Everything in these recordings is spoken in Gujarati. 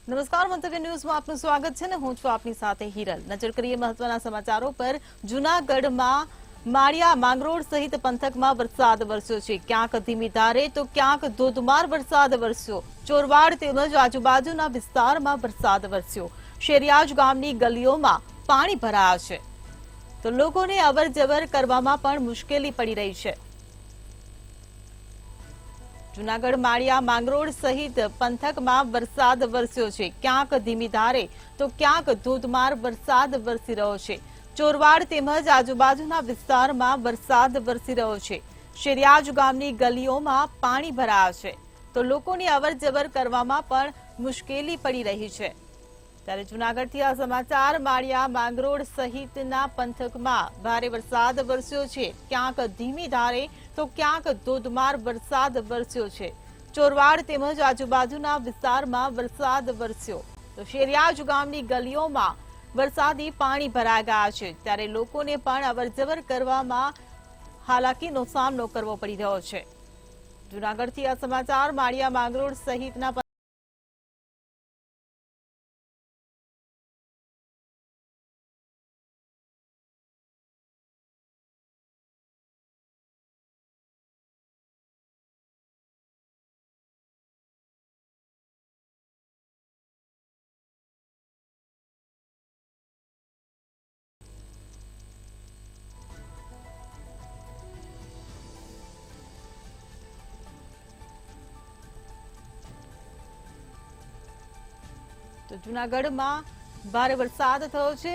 નમસ્કાર, મંતવ્ય ન્યૂઝમાં આપનું સ્વાગત છે ને હું છું આપની સાથે હિરલ। નજર કરીએ મહત્વના સમાચારો પર। જૂનાગઢમાં માળિયા માંગરોળ સહિત પંથકમાં વરસાદ વરસ્યો છે। ક્યાંક ધીમી ધારે તો ક્યાંક ધોધમાર વરસાદ વરસ્યો। ચોરવાડ તેમજ આજુબાજુના વિસ્તારમાં વરસાદ વરસ્યો। શેરિયાજ ગામની ગલીઓમાં પાણી ભરાયા છે તો લોકોને અવરજવર કરવામાં પણ મુશ્કેલી પડી રહી છે। જૂનાગઢ માળિયા માંગરોળ સહિત પંથકમાં વરસાદ વરસ્યો છે। ક્યાંક ધીમી ધારે તો ક્યાંક ધોધમાર વરસાદ વરસી રહ્યો છે। ચોરવાડ તેમજ આજુબાજુના વિસ્તારમાં વરસાદ વરસી રહ્યો છે। શેરિયાજ ગામની ગલીઓમાં પાણી ભરાયા છે તો લોકોની અવરજવર કરવામાં પણ મુશ્કેલી પડી રહી છે। ત્યારે જૂનાગઢથી આ સમાચાર। માળિયા માંગરોળ સહિતના પંથકમાં ભારે વરસાદ વરસ્યો છે। ક્યાંક ધીમી ધારે તો ક્યાંક ધોધમાર વરસાદ વરસ્યો છે। ચોરવાડ તેમજ આજુબાજુના વિસ્તારમાં વરસાદ વરસ્યો તો શેરિયાજ ગામની ગલીઓમાં વરસાદી પાણી ભરાઈ ગયા છે। ત્યારે લોકોને પણ અવરજવર કરવામાં હાલાકીનો સામનો કરવો પડી રહ્યો છે। જૂનાગઢથી આ સમાચાર। માળિયા માંગરોળ સહિતના તો જૂનાગઢમાં ભારે વરસાદ થયો છે।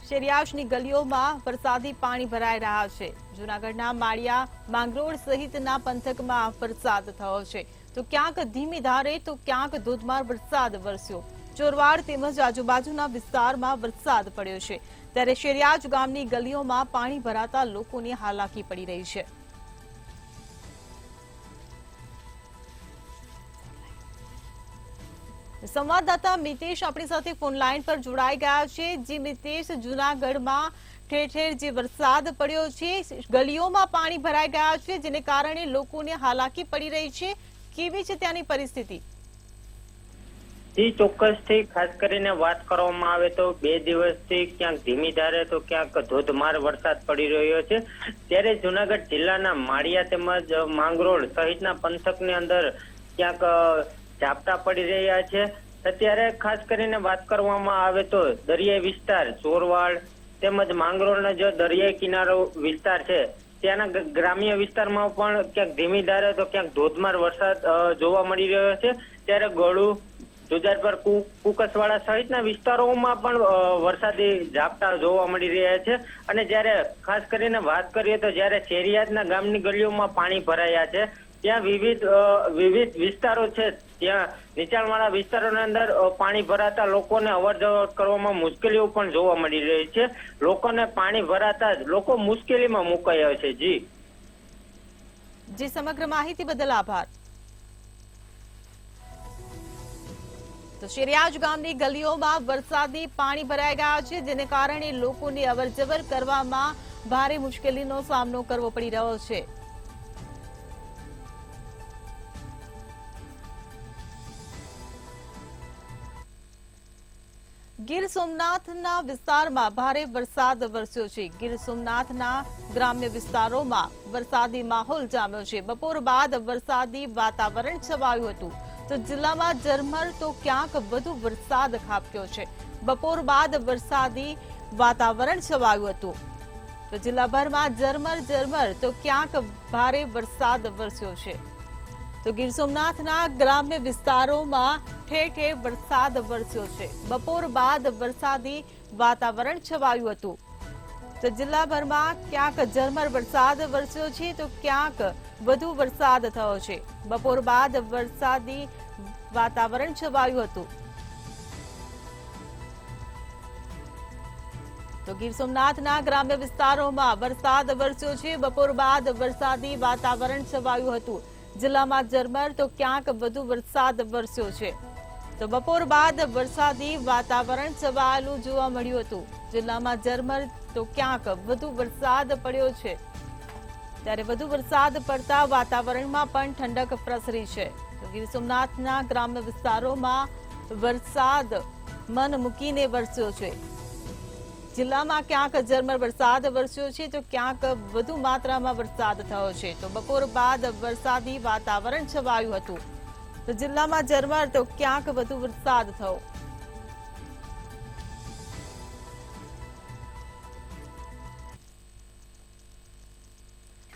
શેરિયાજની ગલીઓમાં વરસાદી પાણી ભરાઈ રહ્યા છે। જૂનાગઢના માળિયા માંગરોળ સહિતના પંથકમાં વરસાદ થયો છે તો ક્યાંક ધીમી ધારે તો ક્યાંક ધોધમાર વરસાદ વરસ્યો। ચોરવાડ તેમજ આજુબાજુના વિસ્તારમાં વરસાદ પડ્યો છે ત્યારે શેરિયાજ ગામની ગલીઓમાં પાણી ભરાતા લોકોની હાલાકી પડી રહી છે। સંવાદદાતા મિતેશ આપણી સાથે ફોન લાઈન પર જોડાઈ ગયા છે। જી મિતેશ, જૂનાગઢમાં ઠેર ઠેર જે વરસાદ પડ્યો છે, ગલીઓમાં પાણી ભરાઈ ગયા છે જેને કારણે લોકોને હાલાકી પડી રહી છે, કેવી છે ત્યાંની પરિસ્થિતિ? જી ચોક્કસથી ખાસ કરીને વાત કરવામાં આવે તો 2 દિવસથી ક્યાંક ધીમી ધારે તો ક્યાંક ધોધમાર વરસાદ પડી રહ્યો છે। ત્યારે જૂનાગઢ જિલ્લાના માળિયા તેમજ માંગરોળ સહિતના પંથકની અંદર ક્યાંક ઝાપટા પડી રહ્યા છે। અત્યારે ખાસ કરીને વાત કરવામાં આવે તો દરિયાઈ વિસ્તાર ચોરવાડ તેમજ માંગરોળનો જે દરિયાઈ કિનારો વિસ્તાર છે ત્યાંના ગ્રામ્ય વિસ્તારમાં પણ ક્યાંક ધીમી ધારે તો ક્યાંક ધોધમાર વરસાદ જોવા મળી રહ્યો છે। ત્યારે ગળુ જુજારપર કુકસવાડા સહિતના વિસ્તારોમાં પણ વરસાદી ઝાપટા જોવા મળી રહ્યા છે। અને જ્યારે ખાસ કરીને વાત કરીએ તો જ્યારે શેરિયાજના ગામની ગલીઓમાં પાણી ભરાયા છે ત્યાં વિવિધ વિસ્તારો છે ત્યાં નીચાણવાળા વિસ્તારોની અંદર પાણી ભરાતા લોકોને અવરજવર કરવામાં મુશ્કેલીઓ પણ જોવા મળી રહી છે। લોકોને પાણી ભરાતા જ લોકો મુશ્કેલીમાં મુકાયા છે। જી સમગ્ર માહિતી બદલ આભાર। તો શેરિયાજ ગામની ગલીઓમાં વરસાદી પાણી ભરાઈ ગયા છે જેને કારણે લોકોને અવરજવર કરવામાં ભારે મુશ્કેલીનો સામનો કરવો પડી રહ્યો છે। ગીર સોમનાથના વિસ્તારમાં ભારે વરસાદ વરસ્યો છે। ગીર સોમનાથના ગ્રામ્ય વિસ્તારોમાં વરસાદી માહોલ જામ્યો છે। બપોર બાદ વરસાદી વાતાવરણ છવાયું હતું તો જિલ્લામાં ઝરમર તો ક્યાંક વધુ વરસાદ ખાબક્યો છે। બપોર બાદ વરસાદી વાતાવરણ છવાયું હતું તો જિલ્લાભરમાં ઝરમર તો ક્યાંક ભારે વરસાદ વરસ્યો છે। તો ગીર સોમનાથના ગ્રામ્ય વિસ્તારોમાં ઠેર ઠેર વરસાદ વરસ્યો છે। બપોર બાદ વરસાદી વાતાવરણ છવાયું હતું તો જિલ્લાભરમાં ક્યાંક ઝરમર વરસાદ વરસ્યો છે તો ક્યાંક વધુ વરસાદ થયો છે। બપોર બાદ વરસાદી વાતાવરણ છવાયું હતું તો ગીર સોમનાથના ગ્રામ્ય વિસ્તારોમાં વરસાદ વરસ્યો છે। બપોર બાદ વરસાદી વાતાવરણ છવાયું હતું। જિલ્લામાં ઝરમર તો ક્યાંક વધુ વરસાદ વરસ્યો છે તો બપોર બાદ વરસાદી વાતાવરણ છવાયેલું જોવા મળ્યું હતું। જિલ્લામાં ઝરમર તો ક્યાંક વધુ વરસાદ પડ્યો છે। ત્યારે વધુ વરસાદ પડતા વાતાવરણમાં પણ ઠંડક પ્રસરી છે. તો ગીર સોમનાથના ગ્રામ્ય વિસ્તારોમાં વરસાદ મન મૂકીને વરસ્યો છે. જિલ્લામાં ક્યાંક ઝરમર વરસાદ વરસ્યો છે તો ક્યાંક વધુ માત્રામાં વરસાદ થયો છે. તો બપોર બાદ વરસાદી વાતાવરણ છવાયું હતું. તો જિલ્લામાં ઝરમર તો ક્યાંક વધુ વરસાદ થયો.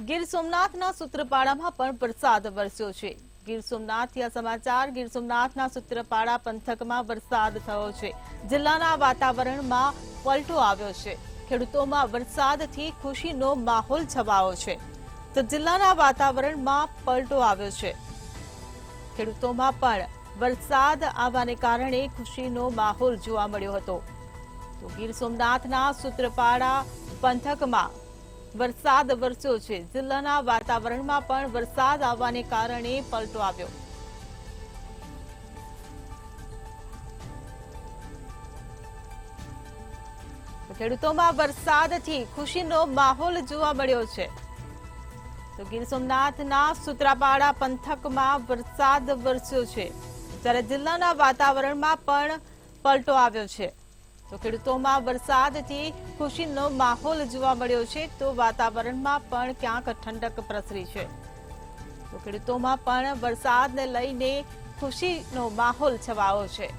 ગીર સોમનાથના સૂત્રપાડામાં પણ વરસાદ વરસ્યો છે. ગીર સોમનાથથી આ સમાચાર. ગીર સોમનાથના સૂત્રપાડા પંથકમાં વરસાદ થયો છે. જિલ્લાના વાતાવરણમાં પલટો આવ્યો છે. ખેડૂતોમાં વરસાદથી ખુશીનો માહોલ છવાયો છે. તો જિલ્લાના વાતાવરણમાં પલટો આવ્યો છે. ખેડૂતોમાં પણ વરસાદ આવવાને કારણે ખુશીનો માહોલ જોવા મળ્યો હતો. તો ગીર સોમનાથના સૂત્રપાડા પંથકમાં વરસાદ વરસ્યો છે. જિલ્લાના વાતાવરણમાં પણ વરસાદ આવવાને કારણે પલટો આવ્યો. ખેડૂતોમાં વરસાદથી ખુશીનો માહોલ જોવા મળ્યો છે. તો ગીર સોમનાથના સૂત્રાપાડા પંથકમાં વરસાદ વરસ્યો છે. જ્યારે જિલ્લાના વાતાવરણમાં પણ પલટો આવ્યો છે. તો ખેડૂતોમાં વરસાદથી ખુશીનો માહોલ જોવા મળ્યો છે. તો વાતાવરણમાં પણ ક્યાંક ઠંડક પ્રસરી છે. તો ખેડૂતોમાં પણ વરસાદને લઈને ખુશીનો માહોલ છવાયો છે.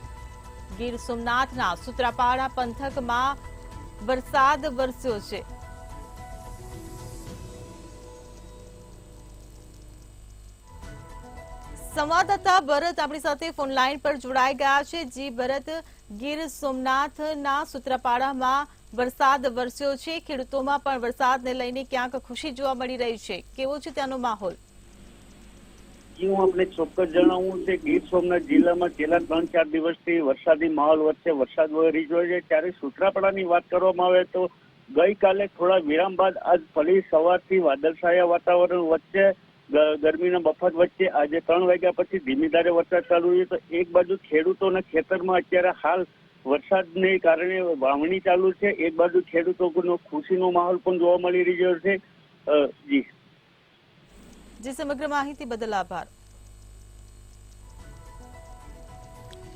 ગીર સોમનાથના સૂત્રાપાડા પંથકમાં વરસાદ વરસ્યો છે. સંવાદદાતા ભરત આપણી સાથે ફોન લાઈન પર જોડાઈ ગયા છે. જી ભરત, ગીર સોમનાથના સૂત્રાપાડામાં વરસાદ વરસ્યો છે. ખેડૂતોમાં પણ વરસાદને લઈને ક્યાંક ખુશી જોવા મળી રહી છે. કેવો છે ત્યાંનો માહોલ? હું આપણે ચોક્કસ જણાવું છે ગીર સોમનાથ જિલ્લામાં છેલ્લા 3-4 દિવસથી વરસાદી માહોલ વચ્ચે વરસાદ વરી રહ્યો છે. ત્યારે સૂત્રાપાડાની વાત કરવામાં આવે તો ગઈકાલે થોડા વિરામ બાદ આજ ફરી સવારથી વાદળછાયા વાતાવરણ વચ્ચે ગરમીના બફાટ વચ્ચે આજે 3 વાગ્યા પછી ધીમી ધારે વરસાદ ચાલુ છે. તો એક બાજુ ખેડૂતોના ખેતરમાં અત્યારે હાલ વરસાદને કારણે વાવણી ચાલુ છે. એક બાજુ ખેડૂતોનો ખુશીનો માહોલ પણ જોવા મળી રહ્યો છે. જી, સમગ્ર માહિતી બદલ આભાર.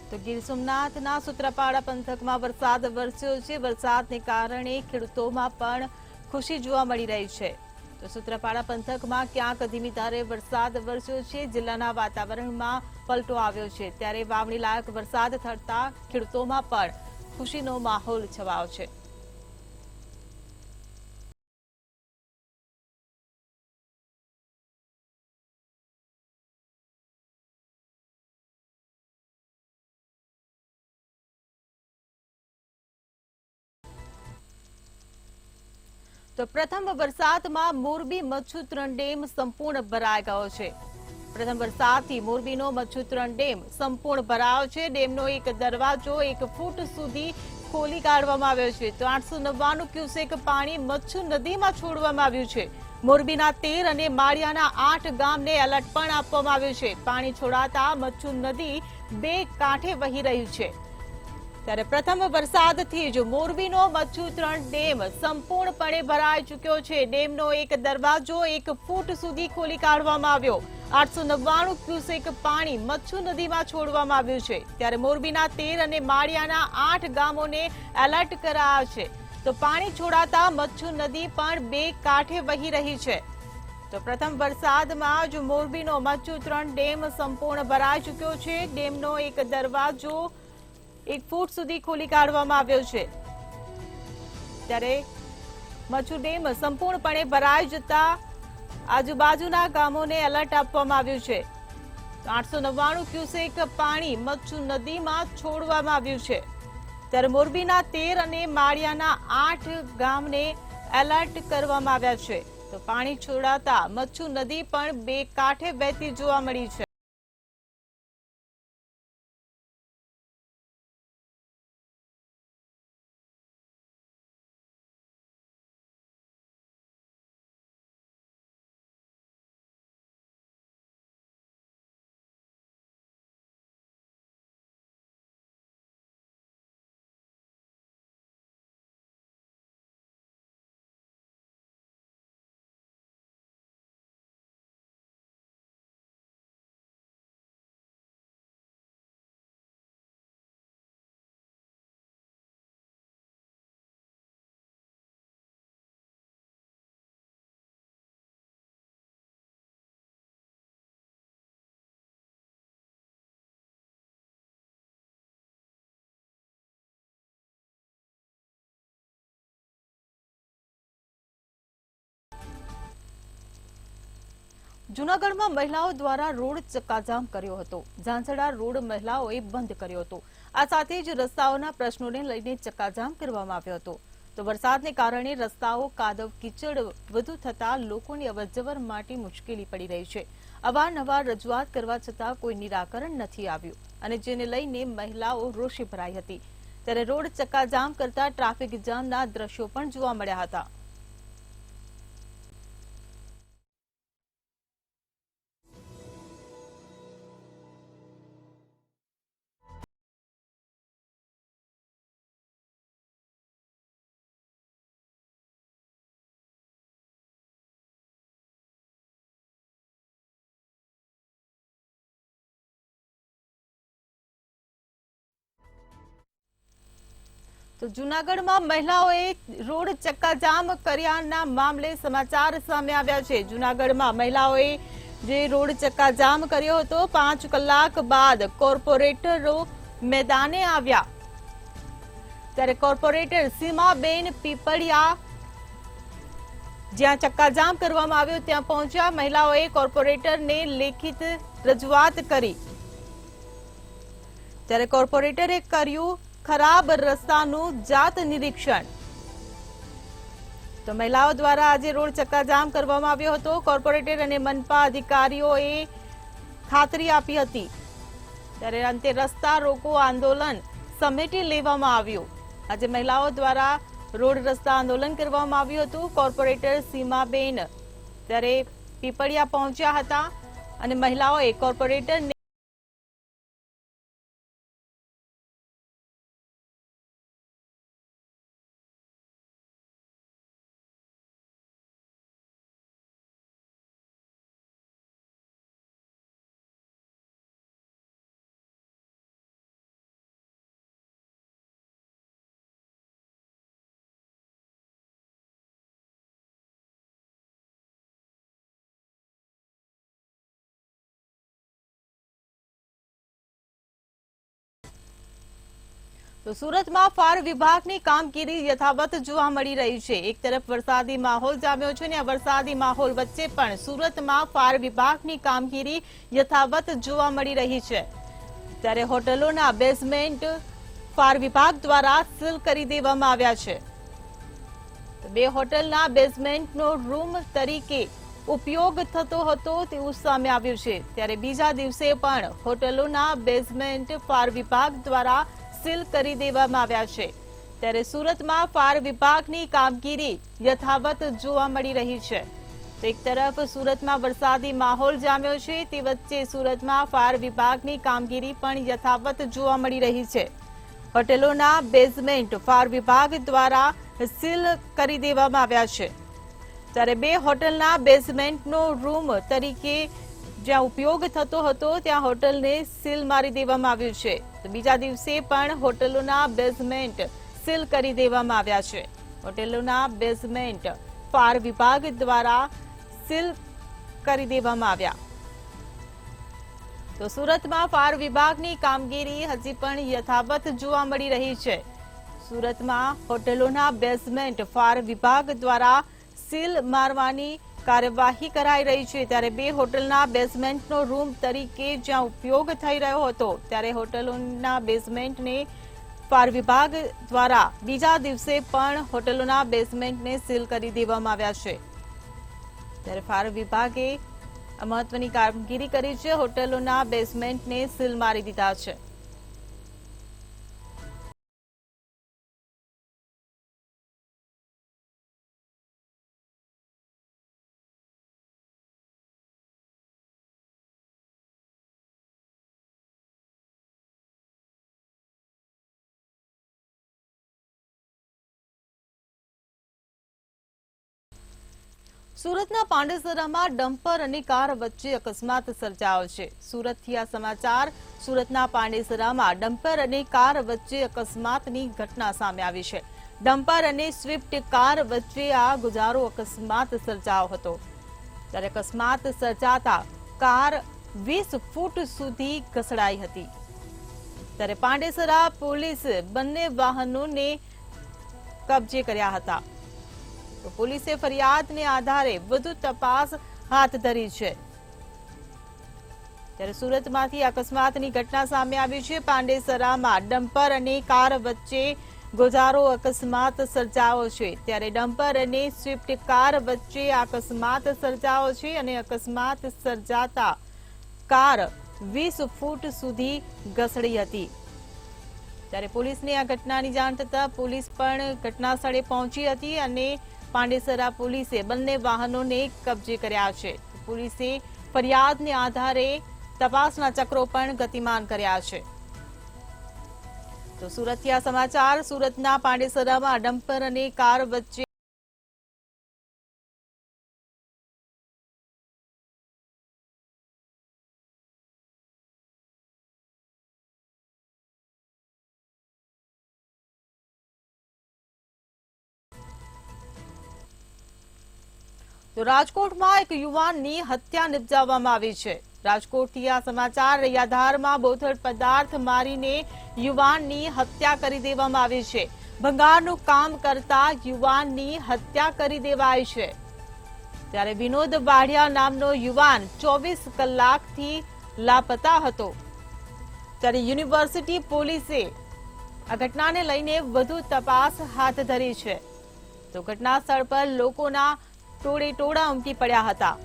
તો ગીર સોમનાથના સૂત્રાપાડા પંથકમાં વરસાદ વરસ્યો છે. વરસાદને કારણે ખેડૂતોમાં પણ ખુશી જોવા મળી રહી છે. તો સૂત્રાપાડા પંથકમાં ક્યાંક ધીમી ધારે વરસાદ વરસ્યો છે. જિલ્લાના વાતાવરણમાં પલટો આવ્યો છે. ત્યારે વાવણી લાયક વરસાદ થતા ખેડૂતોમાં પણ ખુશીનો માહોલ છવાયો છે. તો પ્રથમ વરસાદમાં મોરબી મચ્છુત્રણ ડેમ સંપૂર્ણ ભરાઈ ગયો છે. પ્રથમ વરસાદથી મોરબીનો મચ્છુત્રણ ડેમ સંપૂર્ણ ભરાયો છે. ડેમનો એક દરવાજો 1 ફૂટ સુધી ખોલી કાઢવામાં આવ્યો છે. તો 899 ક્યુસેક પાણી મચ્છુ નદીમાં છોડવામાં આવ્યું છે. મોરબીના 13 અને માળિયાના 8 ગામને એલર્ટ પણ આપવામાં આવ્યું છે. પાણી છોડાતા મચ્છુ નદી 2 કાંઠે વહી રહ્યું છે. ત્યારે પ્રથમ વરસાદથી જ મોરબીનો મચ્છુત્રણ ડેમ સંપૂર્ણપણે ભરાઈ ચૂક્યો છે. ડેમનો એક દરવાજો 1 ફૂટ સુધી ખોલી કાઢવામાં આવ્યો. 899 ક્યુસેક પાણી મચ્છુ નદીમાં છોડવામાં આવ્યું છે. ત્યારે મોરબીના 13 અને માળિયાના 8 ગામોને એલર્ટ કરાયા છે. તો પાણી છોડાતા મચ્છુ નદી પણ 2 કાંઠે વહી રહી છે. તો પ્રથમ વરસાદમાં જ મોરબીનો મચ્છુત્રણ ડેમ સંપૂર્ણ ભરાઈ ચૂક્યો છે. ડેમનો એક દરવાજો 1 ફૂટ સુધી ખોલી કાઢવામાં આવ્યો છે. ત્યારે મચ્છુ ડેમ સંપૂર્ણપણે ભરાઈ જતા આજુબાજુના ગામોને એલર્ટ આપવામાં આવ્યું છે. 899 ક્યુસેક પાણી મચ્છુ નદીમાં છોડવામાં આવ્યું છે. ત્યારે મોરબીના 13 અને માળિયાના 8 ગામને એલર્ટ કરવામાં આવ્યા છે. તો પાણી છોડાતા મચ્છુ નદી પણ 2 કાંઠે વહેતી જોવા મળી છે. જૂનાગઢમાં મહિલાઓ દ્વારા રોડ ચક્કાજામ કર્યો હતો. ઝાંઝડા રોડ મહિલાઓએ બંધ કર્યો હતો. આ સાથે જ રસ્તાઓના પ્રશ્નોને લઈને ચક્કાજામ કરવામાં આવ્યો હતો. તો વરસાદને કારણે રસ્તાઓ કાદવ કીચડ વધુ થતા લોકોની અવરજવર માટે મુશ્કેલી પડી રહી છે. અવારનવાર રજૂઆત કરવા છતાં કોઈ નિરાકરણ નથી આવ્યું અને જેને લઈને મહિલાઓ રોષે ભરાઈ હતી. ત્યારે રોડ ચક્કાજામ કરતા ટ્રાફિક જામના દ્રશ્યો પણ જોવા મળ્યા હતા. તો જૂનાગઢમાં મહિલાઓએ રોડ ચક્કાજામ કર્યાના મામલે સમાચાર સામે આવ્યા છે. જૂનાગઢમાં મહિલાઓએ જે રોડ ચક્કાજામ કર્યો હતો 5 કલાક બાદ કોર્પોરેટરો મેદાને આવ્યા. ત્યારે કોર્પોરેટર સીમાબેન પીપળિયા જ્યાં ચક્કાજામ કરવામાં આવ્યો ત્યાં પહોંચ્યા. મહિલાઓએ કોર્પોરેટરને લેખિત રજૂઆત કરી. ત્યારે કોર્પોરેટરે કર્યું ખરાબ રસ્તાનું જાત નિરીક્ષણ. તો મહિલાઓ દ્વારા આજે રોડ ચક્કાજામ કરવામાં આવ્યો હતો. કોર્પોરેટર અને મનપા અધિકારીઓએ ખાતરી આપી હતી. ત્યારે અંતે રસ્તા રોકો આંદોલન સમેટી લેવામાં આવ્યું. આજે મહિલાઓ દ્વારા રોડ રસ્તા આંદોલન કરવામાં આવ્યું હતું. કોર્પોરેટર સીમાબેન ત્યારે પીપળિયા પહોંચ્યા હતા અને મહિલાઓએ કોર્પોરેટરને તો સુરતમાં ફાયર વિભાગની કામગીરી યથાવત જોવા મળી રહી છે. એક તરફ વરસાદી માહોલ જામ્યો છે અને આ વરસાદી માહોલ વચ્ચે પણ સુરતમાં ફાયર વિભાગની કામગીરી યથાવત જોવા મળી રહી છે. ત્યારે હોટલોના બેઝમેન્ટ ફાયર વિભાગ દ્વારા સીલ કરી દેવામાં આવ્યા છે. 2 હોટલના બેઝમેન્ટનો રૂમ તરીકે ઉપયોગ થતો હતો તેવું સામે આવ્યું છે. ત્યારે બીજા દિવસે પણ હોટલોના બેઝમેન્ટ ફાયર વિભાગ દ્વારા સીલ કરી દેવામાં આવ્યા છે. ત્યારે સુરતમાં ફાયર વિભાગની કામગીરી યથાવત જોવા મળી રહી છે. તો એક તરફ સુરતમાં વરસાદી માહોલ જામ્યો છે તે વચ્ચે સુરતમાં ફાયર વિભાગની કામગીરી પણ યથાવત જોવા મળી રહી છે. હોટેલોના બેઝમેન્ટ ફાયર વિભાગ દ્વારા સીલ કરી દેવામાં આવ્યા છે. ત્યારે 2 હોટલના બેઝમેન્ટનો રૂમ તરીકે જ્યાં ઉપયોગ થતો હતો ત્યાં હોટલને સીલ મારી દેવામાં આવ્યું છે. તો બીજા દિવસે પણ હોટલોના બેઝમેન્ટ સીલ કરી દેવામાં આવ્યા છે. હોટેલોના બેઝમેન્ટ ફાયર વિભાગ દ્વારા સીલ કરી દેવામાં આવ્યા. તો સુરતમાં ફાયર વિભાગની કામગીરી હજી પણ યથાવત જોવા મળી રહી છે. સુરતમાં હોટેલોના બેઝમેન્ટ ફાયર વિભાગ દ્વારા સીલ મારવાની કાર્યવાહી કરાઈ રહી છે. ત્યારે 2 હોટલના બેઝમેન્ટનો રૂમ તરીકે જ્યાં ઉપયોગ થઈ રહ્યો હતો ત્યારે હોટલોના બેઝમેન્ટને ફાયર વિભાગ દ્વારા બીજા દિવસે પણ હોટલોના બેઝમેન્ટને સીલ કરી દેવામાં આવ્યા છે. ત્યારે ફાયર વિભાગે મહત્વની કામગીરી કરી છે. હોટલોના બેઝમેન્ટને સીલ મારી દીધા છે. સુરતના પાંડેસરામાં ડમ્પર અને કાર વચ્ચે અકસ્માત સર્જાયો છે. સુરતથી આ સમાચાર. સુરતના પાંડેસરામાં ડમ્પર અને કાર વચ્ચે અકસ્માતની ઘટના સામે આવી છે. ડમ્પર અને સ્વિફ્ટ કાર વચ્ચે આ ગુજારો અકસ્માત સર્જાયો હતો. ત્યારે અકસ્માત સર્જાતા કાર 20 ફૂટ સુધી ઘસડાઈ હતી. ત્યારે પાંડેસરા પોલીસ બંને વાહનોને કબજે કર્યા હતા. તો પોલીસે ફરિયાદને આધારે વધુ તપાસ હાથ ધરી છે. ત્યારે સુરતમાંથી અકસ્માતની ઘટના સામે આવી છે। પાંડેસરામાં ડમ્પર અને કાર વચ્ચે ગોઝારો અકસ્માત સર્જાયો છે। ત્યારે ડમ્પર અને સ્વિફ્ટ કાર વચ્ચે અકસ્માત સર્જાયો છે અને અકસ્માત સર્જાતા કાર 20 ફૂટ સુધી ઘસડી હતી। ત્યારે પોલીસને આ ઘટનાની જાણ થતાં પોલીસ પણ ઘટના સ્થળે પહોંચી હતી અને પાંડેસરા પોલીસે બંને વાહનોને કબજે કર્યા છે। પોલીસે ફરિયાદને આધારે તપાસના ચક્રો પણ ગતિમાન કર્યા છે। તો સુરતથી આ સમાચાર। સુરતના પાંડેસરામાં ડમ્પર અને કાર વચ્ચે તો રાજકોટમાં એક યુવાનની હત્યા નિપજાવવામાં આવી છે। રાજકોટથી આ સમાચાર। રૈયાધારમાં બોથડ પદાર્થ મારીને યુવાનની હત્યા કરી દેવામાં આવી છે। ભંગારનું કામ કરતા યુવાનની હત્યા કરી દેવાઈ છે। ત્યારે વિનોદ વાઢિયા નામનો યુવાન 24 કલાકથી લાપતા હતો। ત્યારે યુનિવર્સિટી પોલીસે આ ઘટનાને લઈને વધુ તપાસ હાથ ધરી છે। તો ઘટના સ્થળ પર લોકોના ટોળે ટોળા ઉમટી પડ્યા હતા।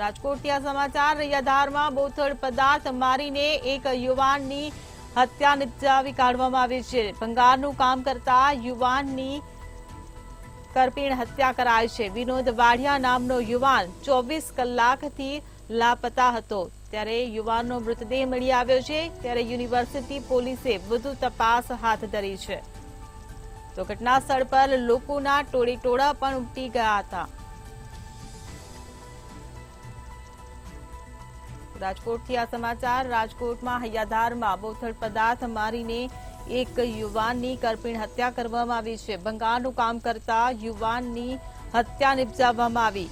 રાજકોટથી આ સમાચાર। રૈયાધારમાં બોથડ પદાર્થ મારીને એક યુવાનની હત્યા નિપજાવી કાઢવામાં આવી છે। ભંગારનું કામ કરતા યુવાનની કરપીણ હત્યા કરાઈ છે। વિનોદ વાઢિયા નામનો યુવાન 24 કલાકથી લાપતા હતો। ત્યારે યુવાનનો મૃતદેહ મળી આવ્યો છે। ત્યારે યુનિવર્સિટી પોલીસે વધુ તપાસ હાથ ધરી છે। તો ઘટના સ્થળ પર લોકોના ટોળે ટોળા પણ ઉમટી ગયા હતા। રાજકોટથી આ સમાચાર। રાજકોટમાં હૈયાધારમાં બોથડ પદાર્થ મારીને એક યુવાનની કરપીણ હત્યા કરવામાં આવી છે। ભંગારનું કામ કરતા યુવાનની હત્યા નિપજાવવામાં આવી।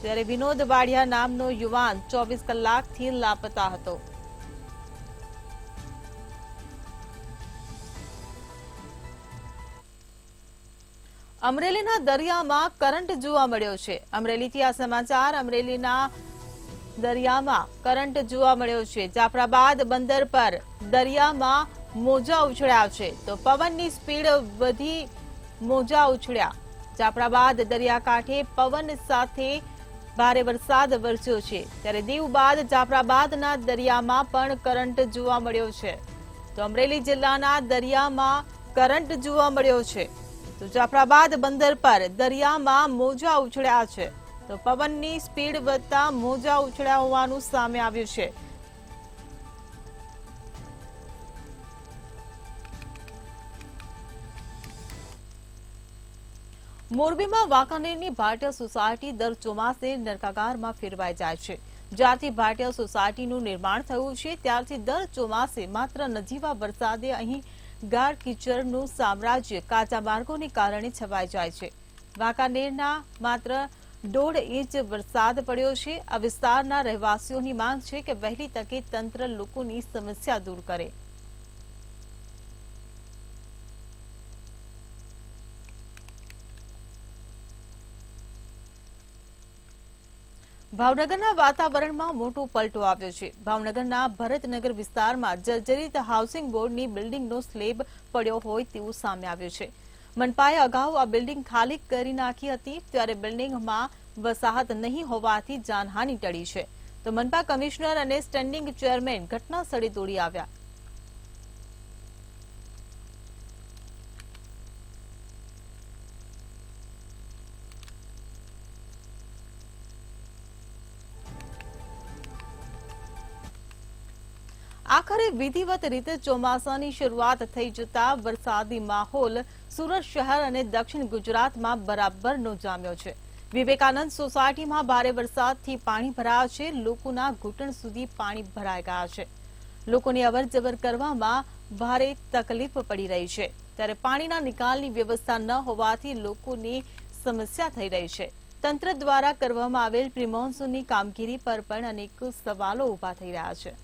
ત્યારે વિનોદ વાઢિયા નામનો યુવાન 24 કલાકથી લાપતા હતો। અમરેલીના દરિયામાં કરંટ જોવા મળ્યો છે। અમરેલીથી આ સમાચાર। અમરેલીના દરિયામાં કરંટ જોવા મળ્યો છે। જાફરાબાદ બંદર પર દરિયામાં મોજા ઉછળ્યા છે તો પવનની સ્પીડ વધી મોજા ઉછળ્યા। જાફરાબાદ દરિયાકાંઠે પવન સાથે ભારે વરસાદ વરસ્યો છે। ત્યારે દીવ બાદ જાફરાબાદના દરિયામાં પણ કરંટ જોવા મળ્યો છે। તો અમરેલી જિલ્લાના દરિયામાં કરંટ જોવા મળ્યો છે। તો જાફરાબાદ બંદર પર દરિયામાં મોજા ઉછળ્યા છે તો પવનની સ્પીડ વધતા મોજા ઉછળ્યા હોવાનું સામે આવ્યું છે। મોરબીમાં વાંકાનેરની ભાટિયા સોસાયટી દર ચોમાસે નરકાગારમાં ફેરવાઈ જાય છે। જ્યારથી ભાટિયા સોસાયટીનું નિર્માણ થયું છે ત્યારથી દર ચોમાસે માત્ર નજીવા વરસાદે અહીં ગાઢ કીચડનું સામ્રાજ્ય કાચા માર્ગોને કારણે છવાઈ જાય છે। વાંકાનેરના માત્ર 1.5 ઇંચ વરસાદ પડ્યો છે। આ વિસ્તારના રહેવાસીઓની માંગ છે કે વહેલી તકે તંત્ર લોકોની સમસ્યા દૂર કરે। ભાવનગરના વાતાવરણમાં મોટો પલટો આવ્યો છે। ભાવનગરના ભરતનગર વિસ્તારમાં જર્જરિત હાઉસિંગ બોર્ડની બિલ્ડિંગનો સ્લેબ પડ્યો હોય તેવું સામે આવ્યું છે। મનપાએ અગાઉ આ બિલ્ડિંગ ખાલી કરી નાખી હતી ત્યારે બિલ્ડિંગમાં વસાહત નહીં હોવાથી જાનહાનિ ટળી છે। તો મનપા કમિશનર અને સ્ટેન્ડિંગ ચેરમેન ઘટના સ્થળે દોડી આવ્યા। આખરે વિધિવત રીતે ચોમાસાની શરૂઆત થઈ જતા વરસાદી માહોલ સુરત શહેર અને દક્ષિણ ગુજરાતમાં બરાબરનો જામ્યો છે। વિવેકાનંદ સોસાયટીમાં ભારે વરસાદથી પાણી ભરાયા છે। લોકોના ઘૂંટણ સુધી પાણી ભરાઈ ગયા છે। લોકોને અવરજવર કરવામાં ભારે તકલીફ પડી રહી છે। ત્યારે પાણીના નિકાલની વ્યવસ્થા ન હોવાથી લોકોની સમસ્યા થઈ રહી છે। તંત્ર દ્વારા કરવામાં આવેલ પ્રી મોન્સૂનની કામગીરી પર પણ અનેક સવાલો ઉભા થઈ રહ્યા છે।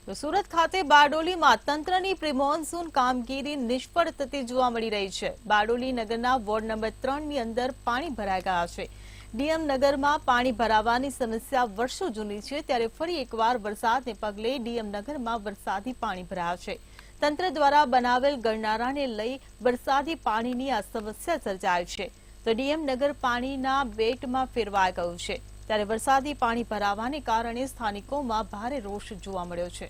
તો સુરત ખાતે બારડોલીમાં તંત્રની પ્રી મોન્સૂન કામગીરી નિષ્ફળ થતી જોવા મળી રહી છે. બારડોલી નગરના વોર્ડ નંબર 3ની અંદર પાણી ભરાઈ ગયા છે. ડીએમ નગરમાં પાણી ભરાવાની સમસ્યા વર્ષો જૂની છે, ત્યારે ફરી એકવાર વરસાદને પગલે ડીએમ નગરમાં વરસાદી પાણી ભરાયા છે. તંત્ર દ્વારા બનાવેલ ગરનાળાને લઈ વરસાદી પાણીની આ સમસ્યા સર્જાય છે. તો ડીએમ નગર પાણીના બેટમાં ફેરવાઈ ગયું છે, ત્યારે વરસાદી પાણી ભરાવાને કારણે સ્થાનિકોમાં ભારે રોષ જોવા મળ્યો છે.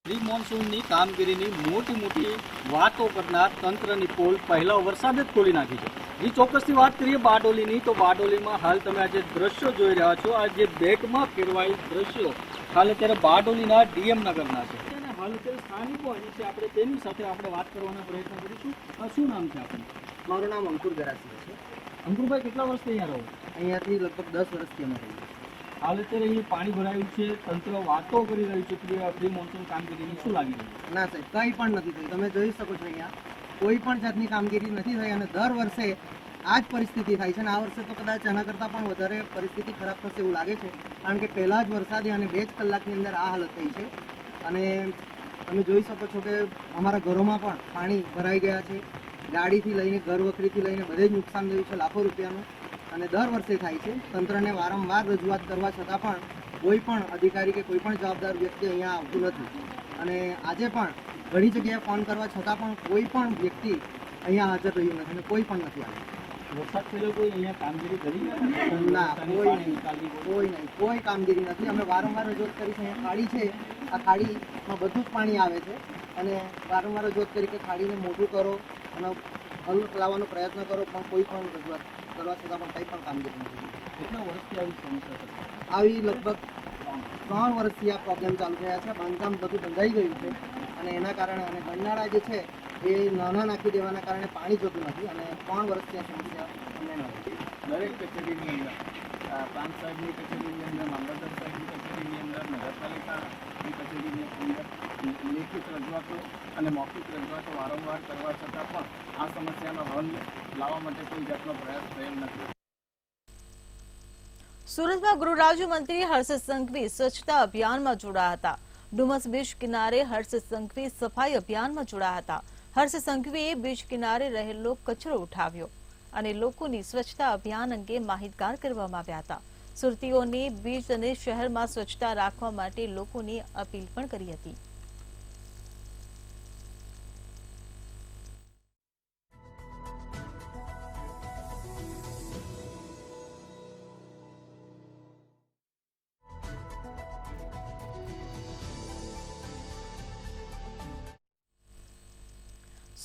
પ્રી મોન્સૂનની કામગીરીની મોટી વાતો કરનાર તંત્રની પોલ પહેલા વરસાદ જ ખોલી નાખી છે. જે ચોક્કસથી વાત કરીએ બારડોલીની, તો બારડોલીમાં હાલ તમે આ જે દ્રશ્યો જોઈ રહ્યા છો, આ જે બેટમાં ફેરવાયેલ દ્રશ્યો હાલ અત્યારે બારડોલીના ડીએમ નગરના છે. અને હાલ અત્યારે સ્થાનિકો અહીં છે, આપણે તેની સાથે આપણે વાત કરવાનો પ્રયત્ન કરીશું. શું નામ છે આપણું? મારું નામ અંકુર ગરાસિયા છે. અંકુરભાઈ, કેટલા વર્ષથી અહીંયા રહો? અહીંયાથી લગભગ 10 વર્ષથી અમે રહીએ. હાલ અત્યારે અહીંયા પાણી ભરાયું છે, તંત્ર વાતો કરી રહ્યું છે પ્રી મોન્સૂન કામગીરીની, શું લાગી રહ્યું? ના સાહેબ, કંઈ પણ નથી થયું. તમે જોઈ શકો છો અહીંયા કોઈ પણ જાતની કામગીરી નથી થઈ અને દર વર્ષે આ જ પરિસ્થિતિ થાય છે. અને આ વર્ષે તો કદાચ આના કરતાં પણ વધારે પરિસ્થિતિ ખરાબ થશે એવું લાગે છે, કારણ કે પહેલાં જ વરસાદે અને 2 જ કલાકની અંદર આ હાલત થઈ છે. અને તમે જોઈ શકો છો કે અમારા ઘરોમાં પણ પાણી ભરાઈ ગયા છે. ગાડીથી લઈને ઘર વખરીથી લઈને બધે જ નુકસાન થયું છે, લાખો રૂપિયાનું. અને દર વર્ષે થાય છે. તંત્રને વારંવાર રજૂઆત કરવા છતાં પણ કોઈ પણ અધિકારી કે કોઈ પણ જવાબદાર વ્યક્તિ અહીંયા આવતું નથી. અને આજે પણ ઘણી જગ્યાએ ફોન કરવા છતાં પણ કોઈ પણ વ્યક્તિ અહીંયા હાજર રહ્યું નથી અને કોઈ પણ નથી આવ્યું. વરસાદ પહેલા કોઈ અહીંયા કામગીરી કરી? ના, કોઈ નહીં, કોઈ કામગીરી નથી. અમે વારંવાર રજૂઆત કરી છે. અહીંયા ખાડી છે, આ ખાડીમાં બધું જ પાણી આવે છે અને વારંવાર રજૂઆત કરી કે ખાડીને મોટું કરો અને હલ લાવવાનો પ્રયત્ન કરો, પણ કોઈ પણ રજૂઆત કરવા છતાં પણ કંઈ પણ કામગીરી નથી. કેટલા વર્ષથી આવી સમસ્યા છે? આવી લગભગ 3 વર્ષથી આ પ્રોબ્લેમ ચાલુ થયા છે. બાંધકામ બધું બંધાઈ ગયું છે અને એના કારણે અને ગરનાળા જે છે એ નાના નાખી દેવાના કારણે પાણી જતું નથી અને 3 વર્ષથી આ સમસ્યા અમને નથી. દરેક કચેરીની અંદર, પ્રાંત સાહેબની કચેરીની અંદર, મામલતદાર સાહેબની કચેરીની અંદર, નગરપાલિકાની કચેરીની અંદર લેખિત રજૂઆતો અને મૌખિક રજૂઆતો વારંવાર કરવા છતાં પણ આ સમસ્યાનો હલ લાવવા માટે કોઈ જાતનો પ્રયાસ થયેલ નથી. સુરતમાં ગૃહ રાજ્યમંત્રી હર્ષ સંઘવી સ્વચ્છતા અભિયાનમાં જોડાયા હતા. ડુમસ બીચ કિનારે હર્ષ સંઘવી સફાઈ અભિયાનમાં જોડાયા હતા. હર્ષ સંઘવીએ બીચ કિનારે રહેલો કચરો ઉઠાવ્યો અને લોકોની સ્વચ્છતા અભિયાન અંગે માહિતગાર કરવામાં આવ્યા હતા. સુરતીઓને બીચ અને શહેરમાં સ્વચ્છતા રાખવા માટે લોકોની અપીલ પણ કરી હતી.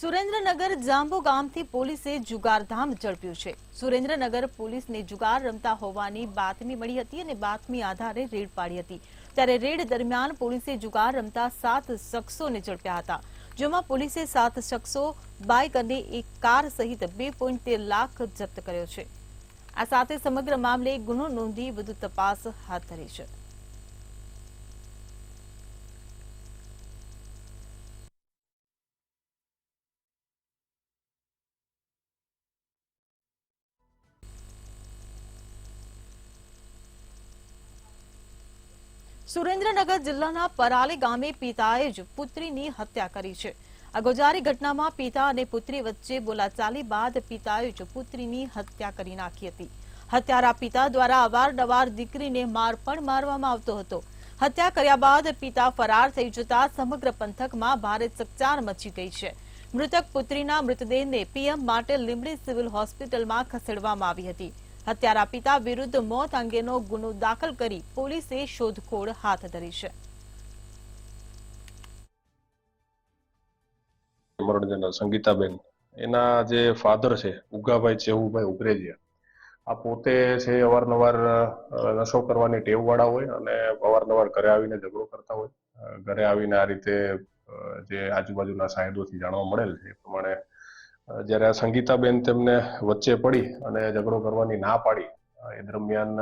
સુરેન્દ્રનગર જાંબુ ગામથી પોલીસે જુગારધામ ઝડપ્યું છે. સુરેન્દ્રનગર પોલીસને જુગાર રમતા હોવાની બાતમી મળી હતી અને બાતમી આધારે રેડ પાડી હતી. ત્યારે રેડ દરમિયાન પોલીસે જુગાર રમતા 7 શખ્સોને ઝડપ્યા હતા, જેમાં પોલીસે 7 શખ્સો, બાઇક અને એક કાર સહિત 2.13 લાખ જપ્ત કર્યો છે. આ સાથે સમગ્ર મામલે ગુનો નોંધી વધુ તપાસ હાથ ધરી છે. સુરેન્દ્રનગર જિલ્લાના પરાલી ગામે પિતાએ જ પુત્રીની હત્યા કરી છે. આ ગોજારી ઘટનામાં પિતા અને પુત્રી વચ્ચે બોલાચાલી બાદ પિતાએ જ પુત્રીની હત્યા કરી નાખી હતી. હત્યારા પિતા દ્વારા અવારનવાર દીકરીને માર પણ મારવામાં આવતો હતો. હત્યા કર્યા બાદ પિતા ફરાર થઈ જતા સમગ્ર પંથકમાં ભારે ચકચાર મચી ગઈ છે. મૃતક પુત્રીના મૃતદેહને પીએમ માટે લીંબડી સિવિલ હોસ્પિટલમાં ખસેડવામાં આવી હતી. હત્યારા પિતા વિરુદ્ધ મોત અંગેનો ગુનો દાખલ કરી પોલીસે શોધખોળ હાથ ધરી છે. મરણ જનાર સંગીતાબેન, એના જે ફાધર છે ઉગાભાઈ ચેવુભાઈ ઉગરેજીયા, આ પોતે છે અવારનવાર નશો કરવાની ટેવ વાળા હોય અને અવારનવાર ઘરે આવીને ઝઘડો કરતા હોય. ઘરે આવીને આ રીતે જે આજુબાજુના સાહેબોથી જાણવા મળેલ છે એ પ્રમાણે જ્યારે આ સંગીતાબેન તેમને વચ્ચે પડી અને ઝઘડો કરવાની ના પાડી, એ દરમિયાન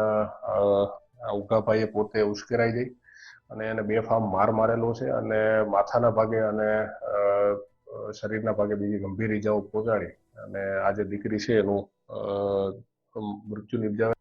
ઉગાભાઈએ પોતે ઉશ્કેરાઈ જઈ અને એને બેફામ માર મારેલો છે અને માથાના ભાગે અને શરીરના ભાગે બીજી ગંભીર ઈજાઓ પહોંચાડી અને આ જે દીકરી છે એનું મૃત્યુ નિપજાવે.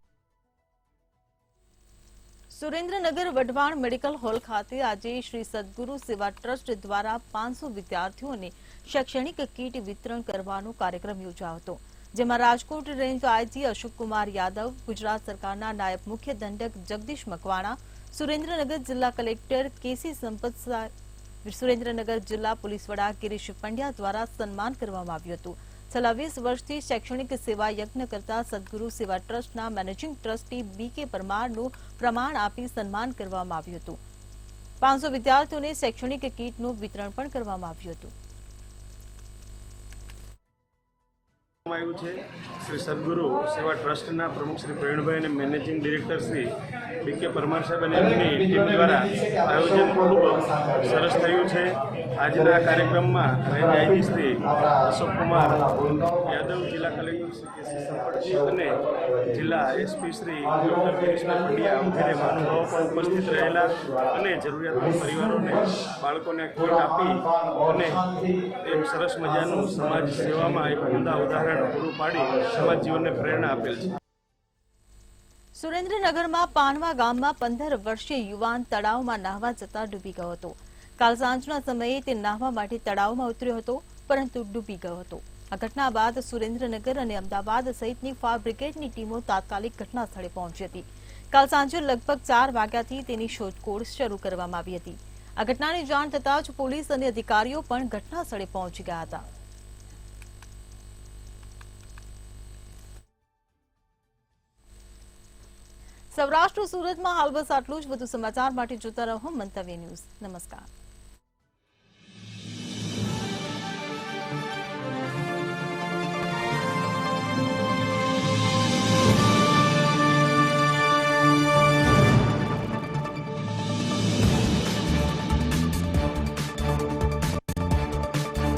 સુરેન્દ્રનગર વઢવાણ મેડિકલ હોલ ખાતે આજે શ્રી સદગુરુ સેવા ટ્રસ્ટ દ્વારા 500 વિદ્યાર્થીઓને શૈક્ષણિક કીટ વિતરણ કરવાનો કાર્યક્રમ યોજાયો હતો, જેમાં રાજકોટ રેન્જ આઈજી અશોકકુમાર યાદવ, ગુજરાત સરકારના નાયબ મુખ્ય દંડક જગદીશ મકવાણા, સુરેન્દ્રનગર જિલ્લા કલેક્ટર કેસી સંપત, સુરેન્દ્રનગર જિલ્લા પોલીસ વડા ગિરીશ પંડ્યા દ્વારા સન્માન કરવામાં આવ્યું હતું. છેલ્લા 20 વર્ષથી શૈક્ષણિક સેવા યજ્ઞ કરતા સદગુરુ સેવા ટ્રસ્ટના મેનેજિંગ ટ્રસ્ટી BK પરમારનું પ્રમાણ આપી સન્માન કરવામાં આવ્યું હતું. 500 વિદ્યાર્થીઓને શૈક્ષણિક કીટનું વિતરણ પણ કરવામાં આવ્યું હતું. આવ્યું છે શ્રી સદગુરુ સેવા ટ્રસ્ટના પ્રમુખ શ્રી પ્રવીણભાઈ અને managing director Shri BK Parmar સાહેબ અને એમની ટીમ દ્વારા આયોજન ખૂબ સરસ થયું છે. આજના કાર્યક્રમમાં રેન્જ આઈજી શ્રી અશોકકુમાર યાદવ, જિલ્લા કલેક્ટર શ્રી કેસી સંપત અને જિલ્લા SP શ્રી ડૉક્ટર ગિરીશભાઈ પંડ્યા વગેરે મહાનુભાવો પણ ઉપસ્થિત રહેલા અને જરૂરિયાતમંદ પરિવારોને બાળકોને કીટ આપી અને એક સરસ મજાનું સમાજ સેવામાં એક ઉમદા ઉદાહરણ પૂરું પાડી સમાજ જીવનને પ્રેરણા આપેલ છે. સુરેન્દ્રનગરમાં પાનવા ગામમાં 15 વર્ષીય યુવાન તળાવમાં નાહવા જતા ડૂબી ગયો હતો. કાલ સાંજના સમયે તે નાહવા માટે તળાવમાં ઉતર્યો હતો, પરંતુ ડૂબી ગયો હતો. આ ઘટના બાદ સુરેન્દ્રનગર અને અમદાવાદ સહિતની ફાયર બ્રિગેડની ટીમો તાત્કાલિક ઘટના સ્થળે પહોંચી હતી. કાલ સાંજે લગભગ 4 વાગ્યાથી તેની શોધખોળ શરૂ કરવામાં આવી હતી. આ ઘટનાની જાણ થતાં જ પોલીસ અને અધિકારીઓ પણ ઘટના સ્થળે પહોંચી ગયા હતા. સૌરાષ્ટ્ર સુરતમાં હાલ બસ આટલું જ. વધુ સમાચાર માટે જોતા રહો મંતવ્ય ન્યૂઝ. નમસ્કાર.